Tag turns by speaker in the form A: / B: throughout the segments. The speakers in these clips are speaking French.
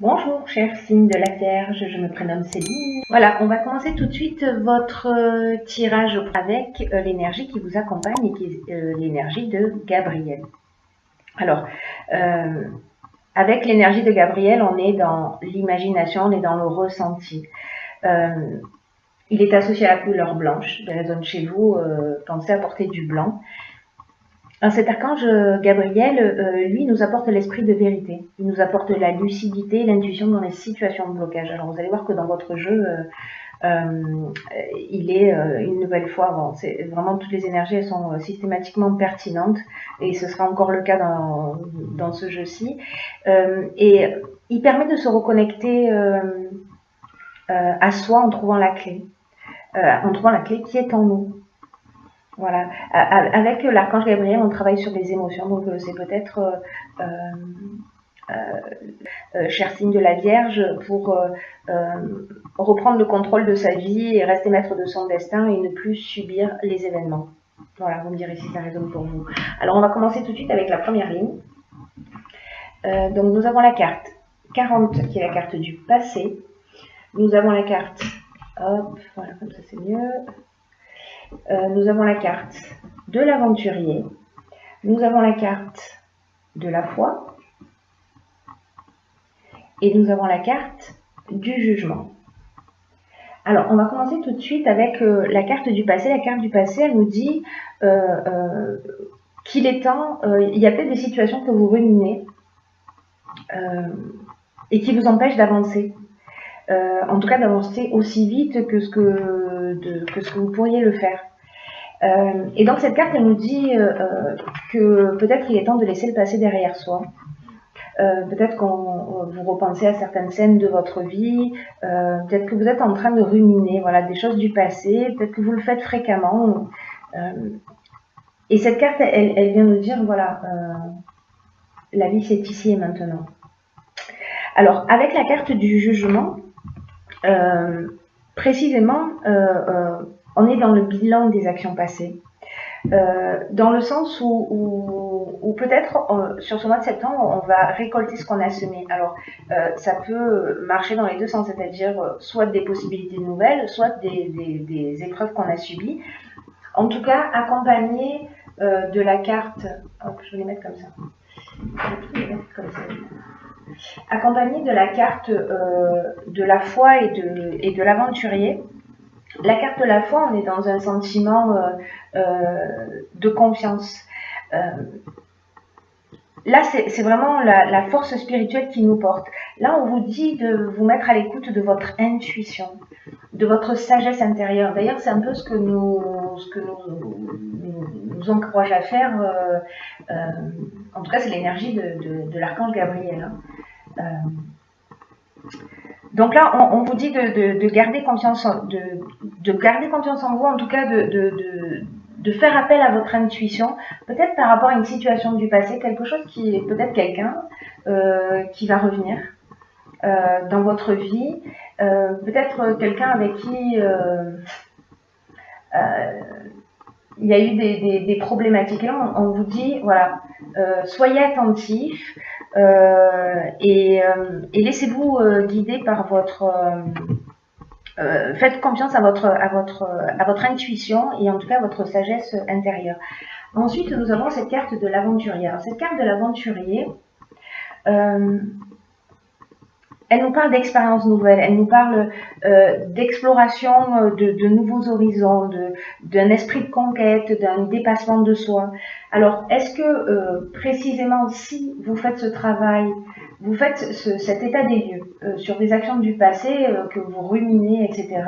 A: Bonjour, chers signes de la Vierge, je me prénomme Céline. Voilà, on va commencer tout de suite votre tirage avec l'énergie qui vous accompagne et qui est l'énergie de Gabriel. Alors, avec l'énergie de Gabriel, on est dans l'imagination, on est dans le ressenti. Il est associé à la couleur blanche, il résonne chez vous, pensez à porter du blanc. Cet archange Gabriel, lui, nous apporte l'esprit de vérité. Il nous apporte la lucidité, l'intuition dans les situations de blocage. Alors, vous allez voir que dans votre jeu, il est une nouvelle fois, bon, c'est vraiment toutes les énergies, elles sont systématiquement pertinentes, et ce sera encore le cas dans ce jeu-ci. Et il permet de se reconnecter à soi en trouvant la clé qui est en nous. Voilà. Avec l'archange Gabriel, on travaille sur les émotions, donc c'est peut-être cher signe de la Vierge, pour reprendre le contrôle de sa vie et rester maître de son destin et ne plus subir les événements. Voilà, vous me direz si ça résonne pour vous. Alors on va commencer tout de suite avec la première ligne. Donc nous avons la carte 40 qui est la carte du passé. Nous avons la carte, hop, voilà, comme ça c'est mieux. Nous avons la carte de l'aventurier, nous avons la carte de la foi et nous avons la carte du jugement. Alors, on va commencer tout de suite avec la carte du passé. La carte du passé, elle nous dit qu'il est temps, il y a peut-être des situations que vous ruminez et qui vous empêchent d'avancer. En tout cas, d'avancer aussi vite que ce que vous pourriez le faire. Et donc cette carte, elle nous dit que peut-être il est temps de laisser le passé derrière soi. Peut-être quand vous repensez à certaines scènes de votre vie, peut-être que vous êtes en train de ruminer, voilà, des choses du passé, peut-être que vous le faites fréquemment. Et cette carte, elle vient nous dire, voilà, la vie c'est ici et maintenant. Alors, avec la carte du jugement, précisément, on est dans le bilan des actions passées, dans le sens où peut-être sur ce mois de septembre, on va récolter ce qu'on a semé. Alors, ça peut marcher dans les deux sens, c'est-à-dire soit des possibilités nouvelles, soit des épreuves qu'on a subies. En tout cas, accompagné de la carte, hop, je vais les mettre comme ça. Accompagné de la carte de la foi et de l'aventurier. La carte de la foi, on est dans un sentiment de confiance. Là, c'est vraiment la force spirituelle qui nous porte. Là, on vous dit de vous mettre à l'écoute de votre intuition, de votre sagesse intérieure. D'ailleurs, c'est un peu ce que nous encourage à faire. En tout cas, c'est l'énergie de l'archange Gabriel. Donc là, on vous dit de garder confiance, de garder confiance en vous, en tout cas de faire appel à votre intuition, peut-être par rapport à une situation du passé, quelque chose qui est peut-être quelqu'un qui va revenir dans votre vie, peut-être quelqu'un avec qui il y a eu des problématiques. Et là, on vous dit, voilà, soyez attentifs et laissez-vous guider par votre... faites confiance à votre intuition et en tout cas à votre sagesse intérieure. Ensuite, nous avons cette carte de l'aventurier. Cette carte de l'aventurier, elle nous parle d'expériences nouvelles, elle nous parle d'exploration de nouveaux horizons, d'un esprit de conquête, d'un dépassement de soi. Alors, est-ce que précisément si vous faites ce travail, vous faites cet état des lieux sur des actions du passé que vous ruminez, etc.,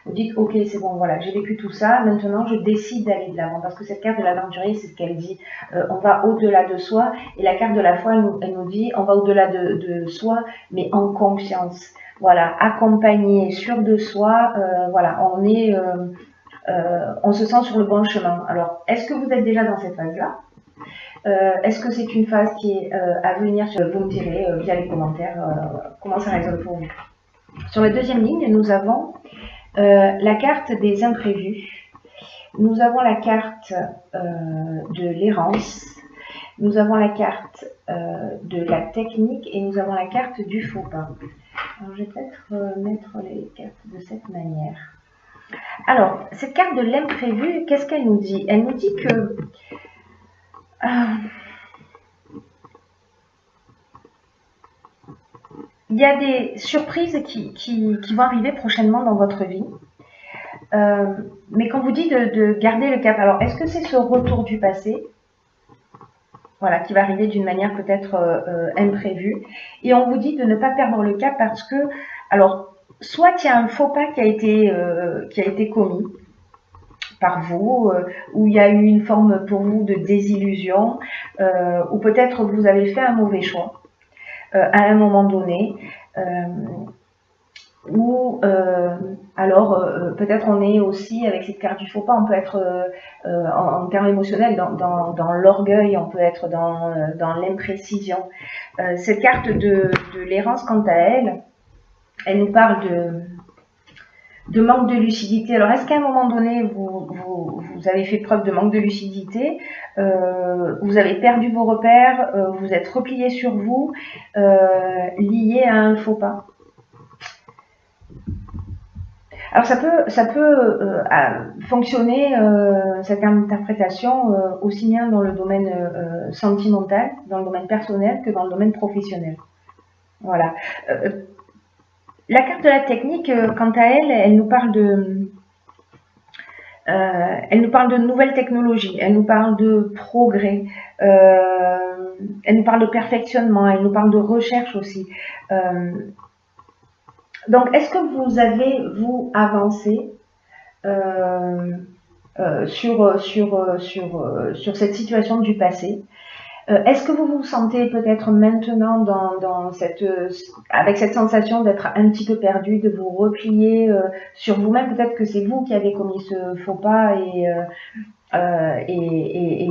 A: vous dites, ok, c'est bon, voilà, j'ai vécu tout ça, maintenant je décide d'aller de l'avant, parce que cette carte de l'aventurier, c'est ce qu'elle dit, on va au-delà de soi, et la carte de la foi, elle nous dit, on va au-delà de soi, mais en confiance, voilà, accompagné, sûr de soi, voilà, on se sent sur le bon chemin. Alors, est-ce que vous êtes déjà dans cette phase-là? Est-ce que c'est une phase qui est à venir? Vous me direz via les commentaires comment ça résonne pour vous. Sur la deuxième ligne, nous avons la carte des imprévus. Nous avons la carte de l'errance. nous avons la carte de la technique et nous avons la carte du faux pas. Alors, je vais peut-être mettre les cartes de cette manière. Alors, cette carte de l'imprévu, qu'est-ce qu'elle nous dit? Elle nous dit que il y a des surprises qui vont arriver prochainement dans votre vie. Mais quand vous dit de garder le cap, alors est-ce que c'est ce retour du passé, voilà, qui va arriver d'une manière peut-être imprévue, et on vous dit de ne pas perdre le cap parce que, alors, soit il y a un faux pas qui a été commis par vous, où il y a eu une forme pour vous de désillusion, ou peut-être vous avez fait un mauvais choix à un moment donné, ou alors peut-être on est aussi avec cette carte du faux pas, on peut être en termes émotionnels dans l'orgueil, on peut être dans l'imprécision. Cette carte de l'errance, quant à elle, elle nous parle de manque de lucidité. Alors est-ce qu'à un moment donné vous avez fait preuve de manque de lucidité, vous avez perdu vos repères, vous êtes replié sur vous, lié à un faux pas? Alors ça peut fonctionner, cette interprétation, aussi bien dans le domaine sentimental, dans le domaine personnel, que dans le domaine professionnel. Voilà. La carte de la technique, quant à elle, elle nous parle de nouvelles technologies, elle nous parle de progrès, elle nous parle de perfectionnement, elle nous parle de recherche aussi. Donc, est-ce que vous avez, vous, avancé sur cette situation du passé? Est-ce que vous vous sentez peut-être maintenant avec cette sensation d'être un petit peu perdu, de vous replier sur vous-même? Peut-être que c'est vous qui avez commis ce faux pas et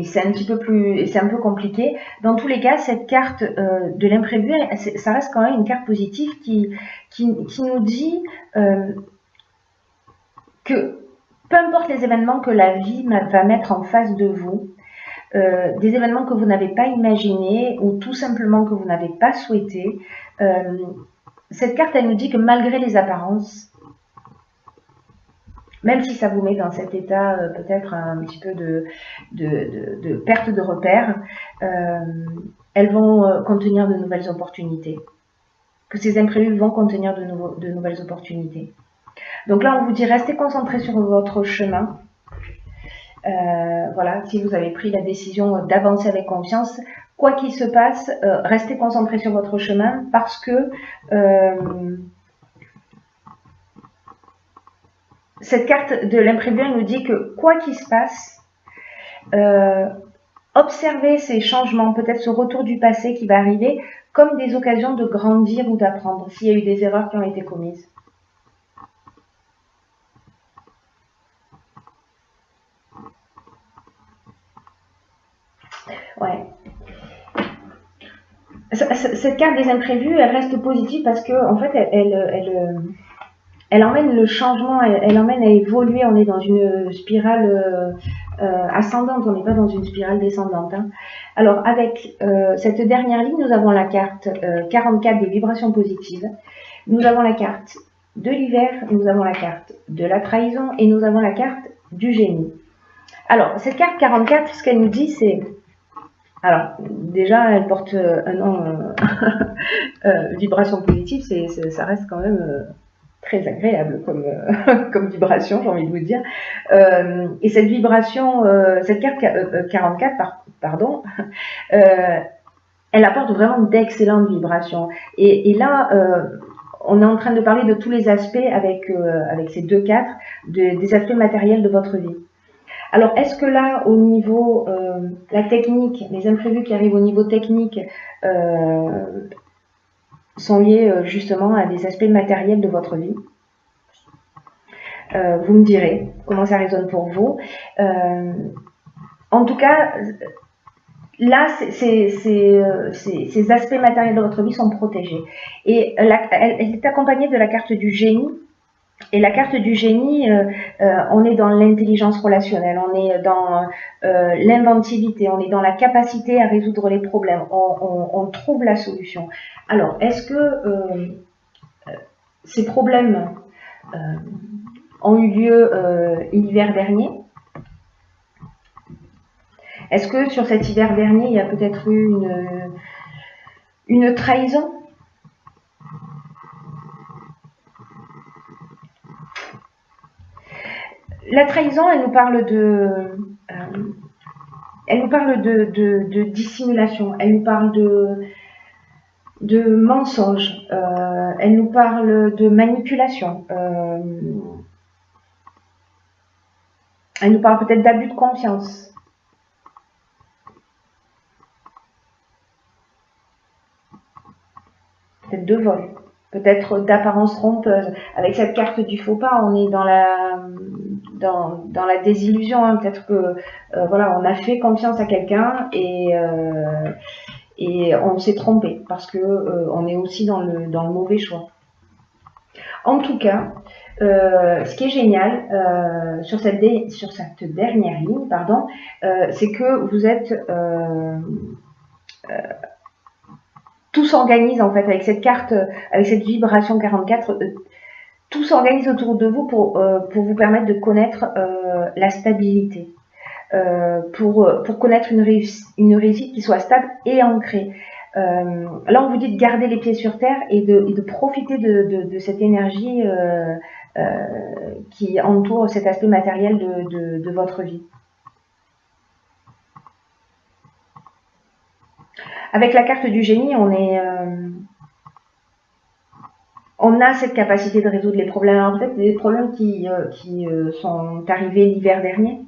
A: c'est un petit peu plus, c'est un peu compliqué. Dans tous les cas, cette carte de l'imprévu, ça reste quand même une carte positive qui nous dit que peu importe les événements que la vie va mettre en face de vous, des événements que vous n'avez pas imaginés ou tout simplement que vous n'avez pas souhaité, cette carte, elle nous dit que malgré les apparences, même si ça vous met dans cet état peut-être un petit peu de perte de repères, elles vont contenir de nouvelles opportunités. Que ces imprévus vont contenir de nouvelles opportunités. Donc là, on vous dit restez concentrés sur votre chemin. Voilà, si vous avez pris la décision d'avancer avec confiance, quoi qu'il se passe, restez concentrés sur votre chemin parce que cette carte de l'imprévu nous dit que quoi qu'il se passe, observez ces changements, peut-être ce retour du passé qui va arriver, comme des occasions de grandir ou d'apprendre s'il y a eu des erreurs qui ont été commises. Ouais. Cette carte des imprévus, elle reste positive parce que en fait, elle emmène le changement, elle emmène à évoluer. On est dans une spirale ascendante, on n'est pas dans une spirale descendante. Hein. Alors, avec cette dernière ligne, nous avons la carte 44 des vibrations positives. Nous avons la carte de l'hiver, nous avons la carte de la trahison et nous avons la carte du génie. Alors, cette carte 44, ce qu'elle nous dit, c'est... Alors, déjà, elle porte un nom vibration positive, ça reste quand même très agréable comme vibration, j'ai envie de vous dire. Et cette vibration, cette carte 44, pardon, elle apporte vraiment d'excellentes vibrations. Et là, on est en train de parler de tous les aspects avec ces deux cartes, des aspects matériels de votre vie. Alors, est-ce que là, au niveau, la technique, les imprévus qui arrivent au niveau technique sont liés justement à des aspects matériels de votre vie? Vous me direz comment ça résonne pour vous. En tout cas, là, ces aspects matériels de votre vie sont protégés. Et elle est accompagnée de la carte du génie Et la carte du génie, on est dans l'intelligence relationnelle, on est dans l'inventivité, on est dans la capacité à résoudre les problèmes, on trouve la solution. Alors, est-ce que ces problèmes ont eu lieu l'hiver dernier? Est-ce que sur cet hiver dernier, il y a peut-être eu une trahison? La trahison, elle nous parle de dissimulation, elle nous parle de mensonge, elle nous parle de manipulation, elle nous parle peut-être d'abus de confiance. Peut-être de vol, peut-être d'apparence trompeuse. Avec cette carte du faux pas, on est dans la désillusion. Hein. Peut-être que voilà, on a fait confiance à quelqu'un et on s'est trompé parce que on est aussi dans le mauvais choix. En tout cas, ce qui est génial sur cette dernière ligne, pardon, c'est que vous êtes tout s'organise en fait avec cette carte, avec cette vibration 44, tout s'organise autour de vous pour vous permettre de connaître la stabilité, pour connaître une réussite qui soit stable et ancrée. Là, on vous dit de garder les pieds sur terre et de profiter de cette énergie qui entoure cet aspect matériel de votre vie. Avec la carte du génie, on a cette capacité de résoudre les problèmes. Alors peut-être des problèmes qui sont arrivés l'hiver dernier.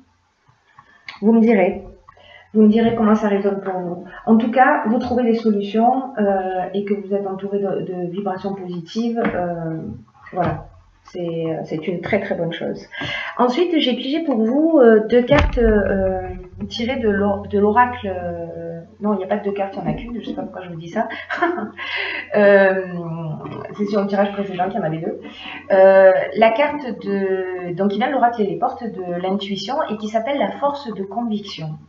A: Vous me direz comment ça résonne pour vous. En tout cas, vous trouvez des solutions et que vous êtes entouré de vibrations positives. Voilà, c'est une très très bonne chose. Ensuite, j'ai pigé pour vous deux cartes tirées de l'oracle. Non, il n'y a pas de deux cartes, il n'y en a qu'une. Je ne sais pas pourquoi je vous dis ça. C'est sur le tirage précédent qu'il y en avait deux. La carte donc, qui vient de l'oracle et les portes de l'intuition et qui s'appelle la force de conviction.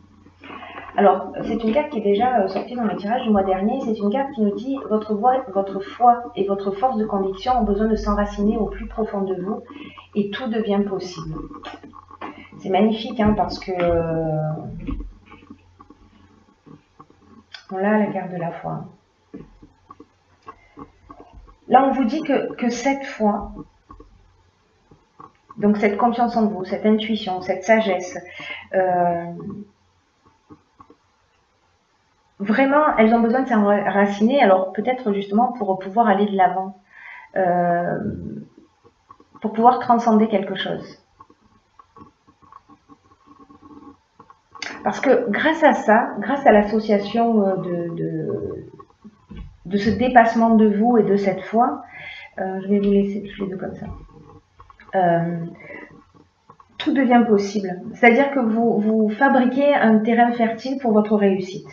A: Alors, c'est une carte qui est déjà sortie dans le tirage du mois dernier. C'est une carte qui nous dit votre foi et votre force de conviction ont besoin de s'enraciner au plus profond de vous et tout devient possible. C'est magnifique hein, parce que on a la carte de la foi. Là, on vous dit que cette foi, donc cette confiance en vous, cette intuition, cette sagesse, vraiment, elles ont besoin de s'enraciner, alors peut-être justement pour pouvoir aller de l'avant, pour pouvoir transcender quelque chose. Parce que grâce à ça, grâce à l'association de ce dépassement de vous et de cette foi, je vais vous laisser tous les deux comme ça, tout devient possible. C'est-à-dire que vous fabriquez un terrain fertile pour votre réussite.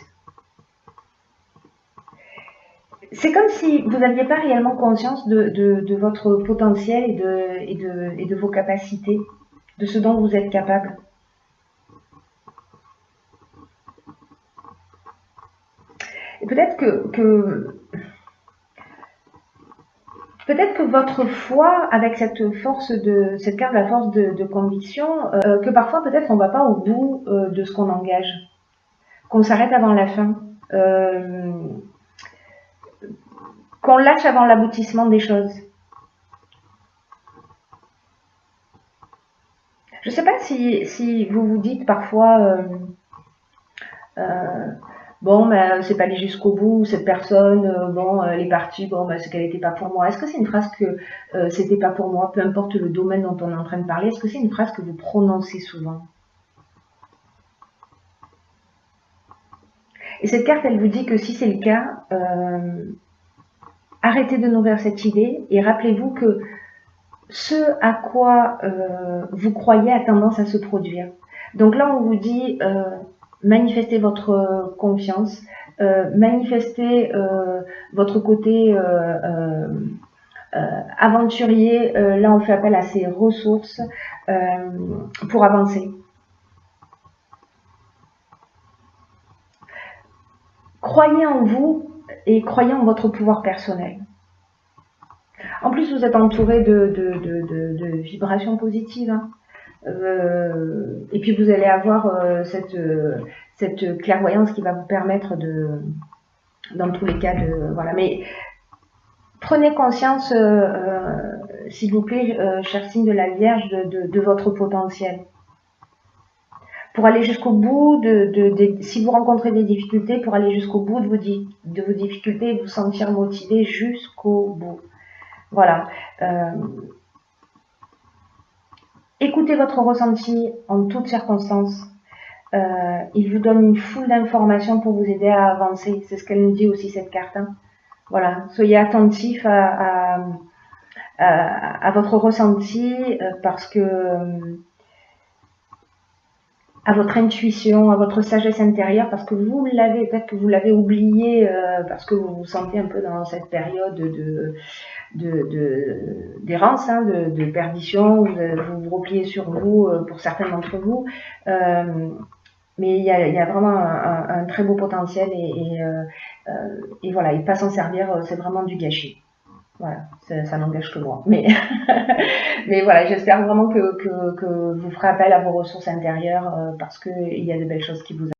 A: C'est comme si vous n'aviez pas réellement conscience de votre potentiel et de vos capacités, de ce dont vous êtes capable. Et peut-être que votre foi, avec cette carte de la force de conviction, que parfois peut-être on ne va pas au bout de ce qu'on engage, qu'on s'arrête avant la fin, qu'on lâche avant l'aboutissement des choses. Je ne sais pas si vous vous dites parfois bon, ben, c'est pas allé jusqu'au bout, cette personne, bon, elle est partie, bon, ben, c'est qu'elle n'était pas pour moi. Est-ce que c'est une phrase que c'était pas pour moi, peu importe le domaine dont on est en train de parler, est-ce que c'est une phrase que vous prononcez souvent? Et cette carte, elle vous dit que si c'est le cas, arrêtez de nourrir cette idée et rappelez-vous que ce à quoi vous croyez a tendance à se produire. Donc là, on vous dit manifestez votre confiance, manifestez votre côté aventurier, là on fait appel à ses ressources pour avancer. Croyez en vous et croyez en votre pouvoir personnel. En plus, vous êtes entouré de vibrations positives. Hein. Et puis vous allez avoir cette clairvoyance qui va vous permettre dans tous les cas voilà. Mais prenez conscience, s'il vous plaît, cher signe de la Vierge, de votre potentiel. Pour aller jusqu'au bout, si vous rencontrez des difficultés, pour aller jusqu'au bout de vos difficultés et vous sentir motivé jusqu'au bout. Voilà. Écoutez votre ressenti en toutes circonstances. Il vous donne une foule d'informations pour vous aider à avancer. C'est ce qu'elle nous dit aussi, cette carte. Hein. Voilà. Soyez attentifs à votre ressenti parce que à votre intuition, à votre sagesse intérieure, parce que vous l'avez, peut-être que vous l'avez oublié, parce que vous vous sentez un peu dans cette période d'errance, hein, de perdition, vous vous repliez sur vous, pour certains d'entre vous, mais il y a vraiment un très beau potentiel et voilà, et pas s'en servir, c'est vraiment du gâchis. Voilà, ça n'engage que moi. Mais, mais voilà, j'espère vraiment que vous ferez appel à vos ressources intérieures parce qu'il y a de belles choses qui vous